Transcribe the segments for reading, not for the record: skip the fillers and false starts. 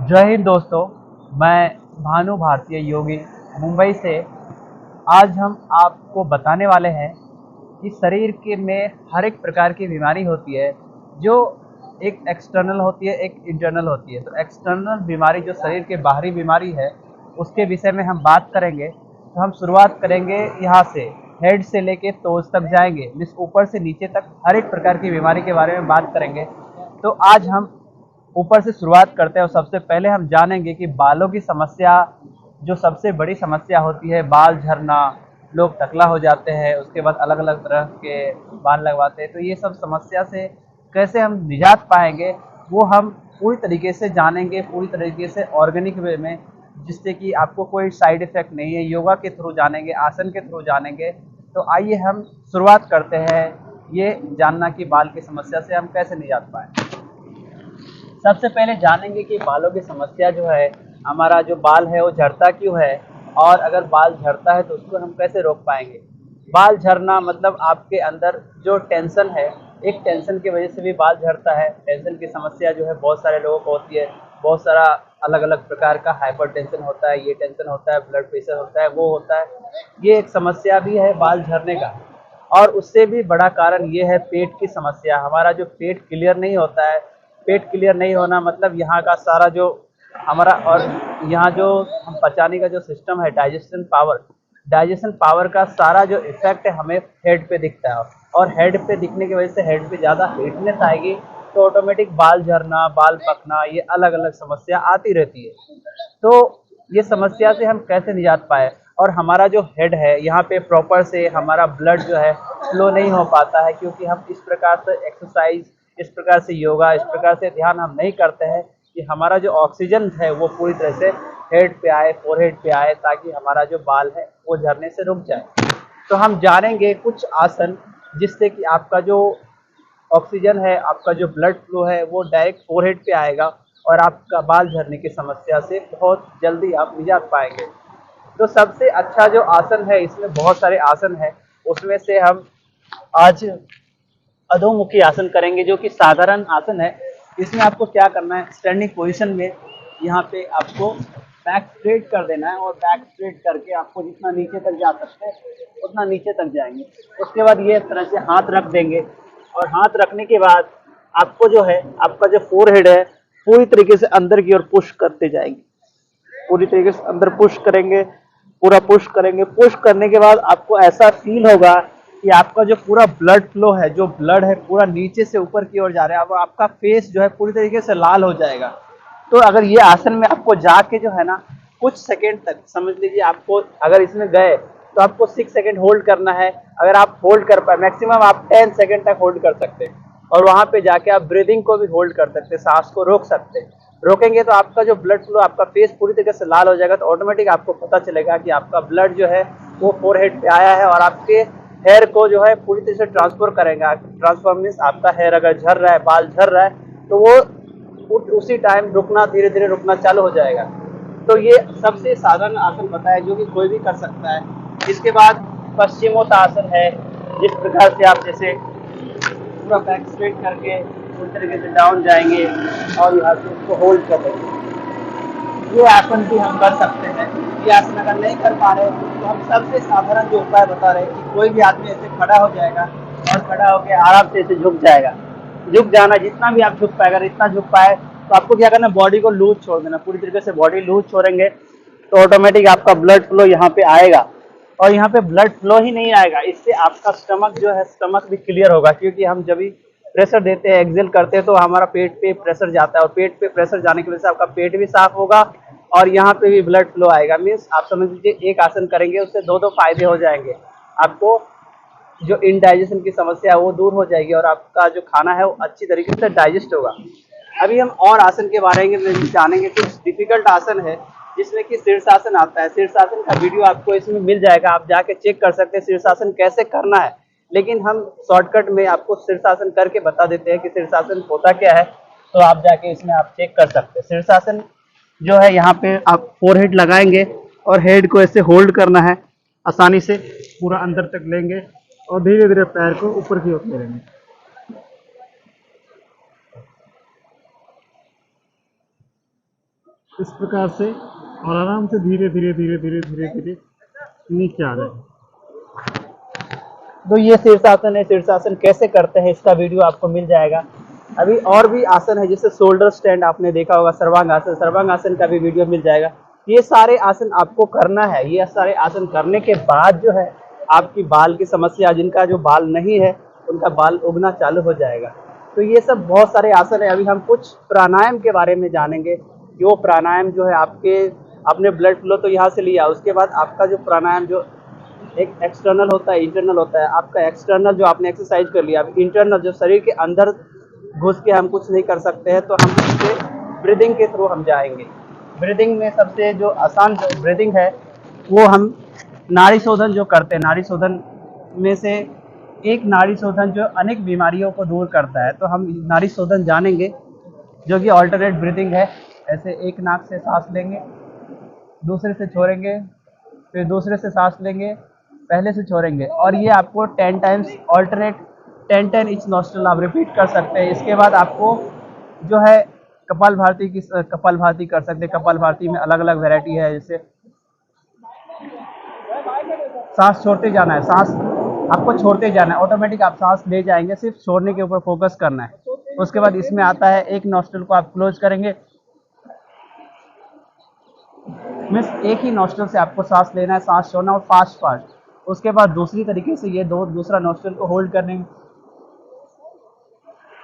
जय हिंद दोस्तों। मैं भानु भारतीय योगी मुंबई से। आज हम आपको बताने वाले हैं कि शरीर के में हर एक प्रकार की बीमारी होती है, जो एक एक्सटर्नल होती है, एक इंटरनल होती है। तो एक्सटर्नल बीमारी जो शरीर के बाहरी बीमारी है, उसके विषय में हम बात करेंगे। तो हम शुरुआत करेंगे यहाँ से, हेड से लेके टोज तक जाएंगे, मीन्स ऊपर से नीचे तक हर एक प्रकार की बीमारी के बारे में बात करेंगे। तो आज हम ऊपर से शुरुआत करते हैं और सबसे पहले हम जानेंगे कि बालों की समस्या जो सबसे बड़ी समस्या होती है, बाल झड़ना, लोग टकला हो जाते हैं, उसके बाद अलग अलग तरह के बाल लगवाते हैं। तो ये सब समस्या से कैसे हम निजात पाएंगे, वो हम पूरी तरीके से जानेंगे, पूरी तरीके से ऑर्गेनिक वे में, जिससे कि आपको कोई साइड इफेक्ट नहीं है। योगा के थ्रू जानेंगे, आसन के थ्रू जानेंगे। तो आइए हम शुरुआत करते हैं ये जानना कि बाल की समस्या से हम कैसे निजात पाएँ। सबसे पहले जानेंगे कि बालों की समस्या जो है, हमारा जो बाल है वो झड़ता क्यों है, और अगर बाल झड़ता है तो उसको हम कैसे रोक पाएंगे। बाल झड़ना मतलब आपके अंदर जो टेंशन है, एक टेंशन की वजह से भी बाल झड़ता है। टेंशन की समस्या जो है बहुत सारे लोगों को होती है, बहुत सारा अलग अलग प्रकार का हाइपर टेंशन होता है, ये टेंशन होता है, ब्लड प्रेशर होता है, वो होता है। ये एक समस्या भी है बाल झड़ने का। और उससे भी बड़ा कारण ये है पेट की समस्या। हमारा जो पेट क्लियर नहीं होता है, पेट क्लियर नहीं होना मतलब यहाँ का सारा जो हमारा, और यहाँ जो हम पचाने का जो सिस्टम है, डाइजेशन पावर का सारा जो इफेक्ट है हमें हेड पे दिखता है। और हेड पे दिखने की वजह से हेड पे ज़्यादा हीटनेस आएगी, तो ऑटोमेटिक बाल झड़ना, बाल पकना, ये अलग अलग समस्या आती रहती है। तो ये समस्या से हम कैसे निजात पाए, और हमारा जो हेड है यहाँ पे प्रॉपर से हमारा ब्लड जो है फ्लो नहीं हो पाता है, क्योंकि हम इस प्रकार से एक्सरसाइज, इस प्रकार से योगा, इस प्रकार से ध्यान हम नहीं करते हैं कि हमारा जो ऑक्सीजन है वो पूरी तरह से हेड पे आए, फोरहेड पे आए, ताकि हमारा जो बाल है वो झड़ने से रुक जाए। तो हम जानेंगे कुछ आसन, जिससे कि आपका जो ऑक्सीजन है, आपका जो ब्लड फ्लो है वो डायरेक्ट फोरहेड पे आएगा, और आपका बाल झड़ने की समस्या से बहुत जल्दी आप निजात पाएंगे। तो सबसे अच्छा जो आसन है, इसमें बहुत सारे आसन है, उसमें से हम आज अधोमुखी आसन करेंगे, जो कि साधारण आसन है। इसमें आपको क्या करना है, स्टैंडिंग पोजीशन में यहाँ पे आपको बैक स्ट्रेट कर देना है, और बैक स्ट्रेट करके आपको जितना नीचे तक जा सकते हैं उतना नीचे तक जाएंगे। उसके बाद ये इस तरह से हाथ रख देंगे, और हाथ रखने के बाद आपको जो है, आपका जो फोरहेड है पूरी तरीके से अंदर की ओर पुश करते जाएंगे, पूरी तरीके से अंदर पुश करेंगे, पूरा पुश करेंगे। पुश करने के बाद आपको ऐसा फील होगा कि आपका जो पूरा ब्लड फ्लो है, जो ब्लड है पूरा नीचे से ऊपर की ओर जा रहा है, अब आपका फेस जो है पूरी तरीके से लाल हो जाएगा। तो अगर ये आसन में आपको जाके जो है ना, कुछ सेकेंड तक समझ लीजिए, आपको अगर इसमें गए तो आपको 6 सेकेंड होल्ड करना है। अगर आप होल्ड कर पाए, मैक्सिमम आप 10 सेकेंड तक होल्ड कर सकते हैं, और वहां पे जाके आप ब्रीदिंग को भी होल्ड कर सकते हैं, सांस को रोक सकते हैं। रोकेंगे तो आपका जो ब्लड फ्लो, आपका फेस पूरी तरीके से लाल हो जाएगा, तो ऑटोमेटिक आपको पता चलेगा कि आपका ब्लड जो है वो फोरहेड पे आया है, और आपके हेयर को जो है पूरी तरह से ट्रांसफर करेगा। ट्रांसफर मीन्स आपका हेयर अगर झड़ रहा है, बाल झड़ रहा है, तो वो उसी टाइम रुकना, धीरे धीरे रुकना चालू हो जाएगा। तो ये सबसे साधारण आसन बताया, जो कि कोई भी कर सकता है। इसके बाद पश्चिमोत्तासन है, जिस प्रकार से आप जैसे पूरा बैक स्ट्रेट करके पूरी तरीके से डाउन जाएंगे, और यहाँ से उसको होल्ड कर लेंगे। ये आसन भी हम कर सकते हैं। ये आसन अगर नहीं कर पा रहे तो हम सबसे साधारण जो उपाय बता रहे हैं कि कोई भी आदमी ऐसे खड़ा हो जाएगा, और खड़ा होकर आराम से ऐसे झुक जाएगा। झुक जाना, जितना भी आप झुक पाए, अगर इतना झुक पाए तो आपको क्या करना, बॉडी को लूज छोड़ देना। पूरी तरीके से बॉडी लूज छोड़ेंगे तो ऑटोमेटिक आपका ब्लड फ्लो यहाँ पे आएगा। और यहाँ पे ब्लड फ्लो ही नहीं आएगा, इससे आपका स्टमक जो है, स्टमक भी क्लियर होगा, क्योंकि हम जब भी प्रेशर देते हैं, एक्सेल करते हैं, तो हमारा पेट पे प्रेशर जाता है, और पेट पे प्रेशर जाने की वजह से आपका पेट भी साफ होगा, और यहाँ पे भी ब्लड फ्लो आएगा। मीन्स आप समझ लीजिए, एक आसन करेंगे उससे दो दो फायदे हो जाएंगे। आपको जो इनडाइजेशन की समस्या है वो दूर हो जाएगी, और आपका जो खाना है वो अच्छी तरीके से डाइजेस्ट होगा। अभी हम और आसन के बारे में जानेंगे। कुछ डिफिकल्ट आसन है, जिसमें कि शीर्षासन आता है। शीर्षासन का वीडियो आपको इसमें मिल जाएगा, आप जाके चेक कर सकते हैं शीर्षासन कैसे करना है। लेकिन हम शॉर्टकट में आपको शीर्षासन करके बता देते हैं कि शीर्षासन होता क्या है, तो आप जाके इसमें आप चेक कर सकते हैं। शीर्षासन जो है, यहाँ पे आप फोरहेड लगाएंगे, और हेड को ऐसे होल्ड करना है, आसानी से पूरा अंदर तक लेंगे, और धीरे धीरे पैर को ऊपर की ओर लेंगे। इस प्रकार से और आराम से धीरे धीरे धीरे धीरे धीरे धीरे नीचे आ जाए। तो ये शीर्षासन है। शीर्षासन कैसे करते हैं इसका वीडियो आपको मिल जाएगा। अभी और भी आसन है, जैसे शोल्डर स्टैंड आपने देखा होगा, सर्वांग आसन, सर्वांग आसन का भी वीडियो मिल जाएगा। ये सारे आसन आपको करना है। ये सारे आसन करने के बाद जो है आपकी बाल की समस्या, जिनका जो बाल नहीं है उनका बाल उगना चालू हो जाएगा। तो ये सब बहुत सारे आसन है। अभी हम कुछ प्राणायाम के बारे में जानेंगे कि वो प्राणायाम जो है आपने ब्लड फ्लो तो यहाँ से लिया, उसके बाद आपका जो प्राणायाम जो एक एक्सटर्नल होता है, इंटरनल होता है। आपका एक्सटर्नल जो आपने एक्सरसाइज कर लिया, अब इंटरनल जो शरीर के अंदर घुस के हम कुछ नहीं कर सकते हैं, तो हम उससे ब्रीदिंग के थ्रू हम जाएंगे। ब्रीदिंग में सबसे जो आसान जो ब्रीदिंग है वो हम नाड़ी शोधन जो करते हैं, नाड़ी शोधन में से एक नाड़ी शोधन जो अनेक बीमारियों को दूर करता है, तो हम नाड़ी शोधन जानेंगे, जो कि ऑल्टरनेट ब्रीदिंग है। ऐसे एक नाक से सांस लेंगे, दूसरे से छोड़ेंगे, फिर दूसरे से सांस लेंगे, पहले से छोड़ेंगे, और ये आपको 10 टाइम्स ऑल्टरनेट 10 ईच नॉस्ट्रल आप रिपीट कर सकते हैं। इसके बाद आपको जो है कपाल भारती कर सकते हैं। कपाल भारती में अलग अलग वैरायटी है, जैसे सांस छोड़ते जाना है, सांस आपको छोड़ते जाना है, ऑटोमेटिक आप सांस ले जाएंगे, सिर्फ छोड़ने के ऊपर फोकस करना है। उसके बाद इसमें आता है एक नॉस्ट्रल को आप क्लोज करेंगे, मीन्स एक ही नॉस्ट्रल से आपको सांस लेना है, सांस छोड़ना, और फास्ट फास्ट। उसके बाद दूसरी तरीके से ये दूसरा नॉस्ट्रल को होल्ड करने,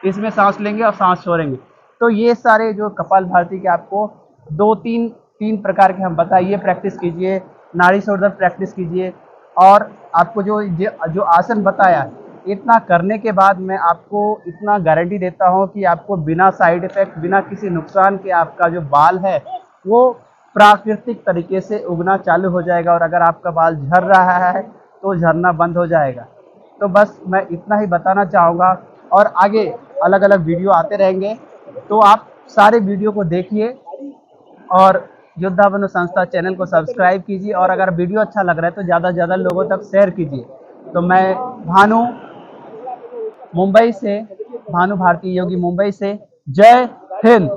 इसमें सांस लेंगे और सांस छोड़ेंगे। तो ये सारे जो कपाल भारती के आपको तीन प्रकार के हम बताइए, प्रैक्टिस कीजिए, नाड़ी शोधन प्रैक्टिस कीजिए। और आपको जो आसन बताया, इतना करने के बाद मैं आपको इतना गारंटी देता हूँ कि आपको बिना साइड इफेक्ट, बिना किसी नुकसान के आपका जो बाल है वो प्राकृतिक तरीके से उगना चालू हो जाएगा। और अगर आपका बाल झड़ रहा है तो झड़ना बंद हो जाएगा। तो बस मैं इतना ही बताना चाहूँगा, और आगे अलग अलग वीडियो आते रहेंगे, तो आप सारे वीडियो को देखिए और योद्धा बनो संस्था चैनल को सब्सक्राइब कीजिए। और अगर वीडियो अच्छा लग रहा है तो ज़्यादा से ज़्यादा लोगों तक शेयर कीजिए। तो मैं भानु मुंबई से, भानु भारती योगी मुंबई से, जय हिंद।